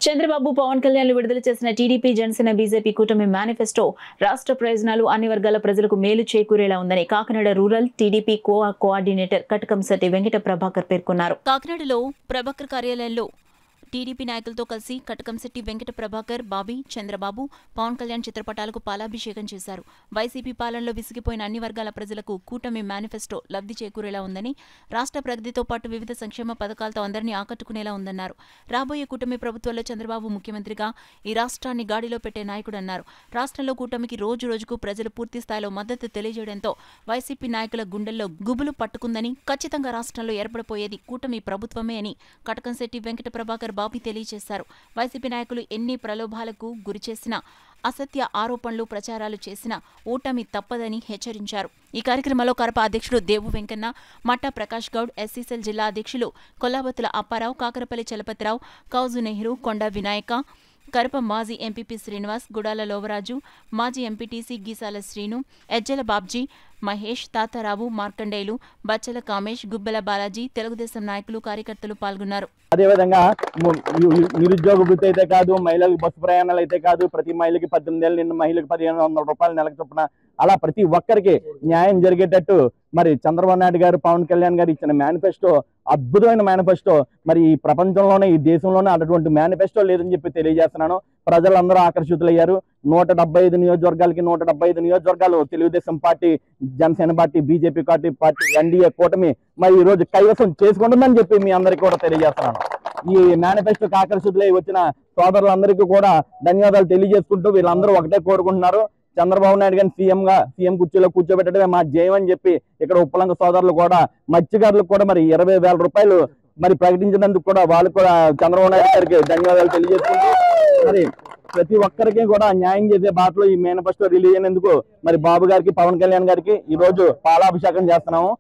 చంద్రబాబు పవన్ కళ్యాణ్ విడుదల చేసిన TDP Janasena BJP కూటమి మేనిఫెస్టో రాష్ట్ర ప్రయోజనాలు అన్ని వర్గాల ప్రజలకు మేలు చేకూరేలా ఉందని Kakinada rural TDP coordinator Katakamsetti Venkata Prabhakar పేర్కొన్నారు. కాకినాడలో ప్రభాకర్ కార్యాలయంలో టీడీపీ నాయకులతో కలిసి కటకంశెట్టి వెంకట ప్రభాకర్, బాబీ, చంద్రబాబు, పవన్ కళ్యాణ్ చిత్రపటాలకు పాలాభిషేకం చేశారు. వైసీపీ పాలనలో విసిగిపోయిన అన్ని వర్గాల ప్రజలకు కూటమి మేనిఫెస్టో లబ్ధి చేకూరేలా ఉందని, రాష్ట్ర ప్రగతితో పాటు వివిధ సంక్షేమ పథకాలతో అందరినీ ఆకట్టుకునేలా ఉందన్నారు. రాబోయే కూటమి ప్రభుత్వంలో చంద్రబాబు ముఖ్యమంత్రిగా ఈ రాష్ట్రాన్ని గాడిలో పెట్టే నాయకుడన్నారు. రాష్ట్రంలో కూటమికి రోజు రోజుకు ప్రజలు పూర్తి స్థాయిలో మద్దతు తెలియజేయడంతో వైసీపీ నాయకుల గుండెల్లో గుబులు పట్టుకుందని, ఖచ్చితంగా రాష్ట్రంలో ఏర్పడపోయేది కూటమి ప్రభుత్వమే అని కటకంశెట్టి వెంకట ప్రభాకర్, బాబీ తెలియజేశారు. వైసీపీ నాయకులు ఎన్ని ప్రలోభాలకు గురిచేసినా, అసత్య ఆరోపణలు ప్రచారాలు చేసినా ఓటమి తప్పదని హెచ్చరించారు. ఈ కార్యక్రమంలో కరప అధ్యక్షుడు దేవు వెంకన్న, మట్టా ప్రకాష్ గౌడ్, ఎస్సీసెల్ జిల్లా అధ్యక్షులు కొల్లాబత్తుల అప్పారావు, కాకరపల్లి చలపతిరావు, కౌజు నెహ్రూ, కొండ వినాయక, కరప మాజీ ఎంపీపీ శ్రీనివాస్, గుడాల లోవరాజు, మాజీ ఎంపీటీసీ గీసాల శ్రీను, ఎజ్జల బాబ్జీ, మహేష్, తాతారావు, మార్కండేయులు, బచ్చల కామేష్, గుబ్బల బాలాజీ, తెలుగుదేశం నాయకులు, కార్యకర్తలు పాల్గొన్నారు. అదేవిధంగా నిరుద్యోగ వృత్తి అయితే కాదు, మహిళలకు బస్సు ప్రయాణాలు అయితే కాదు, ప్రతి మహిళకి 18 ఏళ్ళు నిన్న మహిళకి 1500 రూపాయలు నెలకు చొప్పున అలా ప్రతి ఒక్కరికి న్యాయం జరిగేటట్టు మరి చంద్రబాబు నాయుడు గారు, పవన్ కళ్యాణ్ గారు ఇచ్చిన మేనిఫెస్టో అద్భుతమైన మేనిఫెస్టో. మరి ఈ ప్రపంచంలోనే, ఈ దేశంలోనే అటువంటి మేనిఫెస్టో లేదని చెప్పి తెలియజేస్తున్నాను. ప్రజలందరూ ఆకర్షితులయ్యారు. 175 నియోజకవర్గాలకి 175 నియోజకవర్గాలు Telugu Desam party, Janasena party, BJP party NDA కూటమి మరి ఈ రోజు కైవసం చేసుకుంటుందని చెప్పి మీ అందరికీ కూడా తెలియజేస్తున్నాను. ఈ మేనిఫెస్టోకి ఆకర్షితులై వచ్చిన సోదరులందరికీ కూడా ధన్యవాదాలు తెలియజేసుకుంటూ వీళ్ళందరూ ఒకటే కోరుకుంటున్నారు, చంద్రబాబు నాయుడు గారిని సీఎం కుర్చీలో కూర్చోబెట్టడమే మా జయం అని చెప్పి ఇక్కడ ఉప్పలంక సోదరులు కూడా, మత్స్యకారులకు కూడా మరి 20,000 రూపాయలు మరి ప్రకటించినందుకు కూడా వాళ్ళు కూడా చంద్రబాబు నాయుడు గారికి ధన్యవాదాలు తెలియజేసుకుంటూ మరి ప్రతి ఒక్కరికి కూడా న్యాయం చేసే బాటలో ఈ మేనిఫెస్టో రిలీజ్ అయినందుకు మరి బాబు గారికి, పవన్ కళ్యాణ్ గారికి ఈ రోజు పాలాభిషేకం చేస్తున్నాము.